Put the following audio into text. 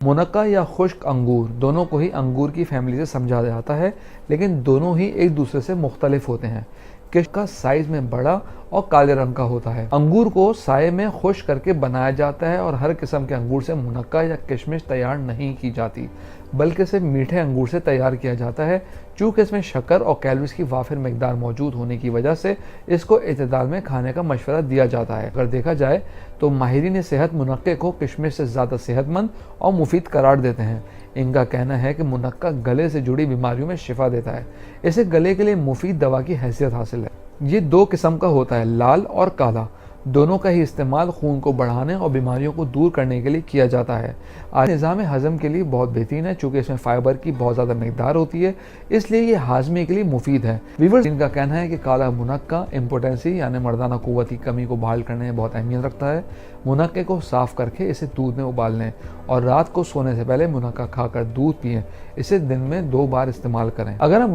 मुनक्का या खुश्क अंगूर दोनों को ही अंगूर की फैमिली से समझा जाता है, लेकिन दोनों ही एक दूसरे से मुख्तलिफ होते हैं। किश्क का साइज में बड़ा और काले रंग का होता है। अंगूर को साये में खुश्क करके बनाया जाता है और हर किस्म के अंगूर से मुनक्का या किशमिश तैयार नहीं की जाती, बल्कि सिर्फ मीठे अंगूर से तैयार किया जाता है। चूँकि इसमें शक्कर और कैलोरीज की वाफिर मिकदार मौजूद होने की वजह से इसको इतदाल में खाने का मशवरा दिया जाता है। अगर देखा जाए तो माहिरीन सेहत मुनक्के को किशमिश से ज़्यादा सेहतमंद और मुफीद करार देते हैं। इनका कहना है कि मुनक्का गले से जुड़ी बीमारियों में शिफा देता है। इसे गले के लिए मुफीद दवा की हैसियत हासिल है। ये दो किस्म का होता है, लाल और काला। दोनों का ही इस्तेमाल खून को बढ़ाने और बीमारियों को दूर करने के लिए किया जाता है। आज निज़ाम हज़म के लिए बहुत बेहतरीन है, चूँकि इसमें फ़ाइबर की बहुत ज़्यादा मिकदार होती है, इसलिए ये हाजमे के लिए मुफीद है। वीवर्स, इनका कहना है कि काला मुनक्का इम्पोटेंसी यानी मर्दाना क़ुव्वत की कमी को बहाल करने में बहुत अहमियत रखता है। मुनक्के को साफ़ करके इसे दूध में उबाल लें और रात को सोने से पहले मुनक्का खाकर दूध पिएँ। इसे दिन में 2 बार इस्तेमाल करें। अगर हम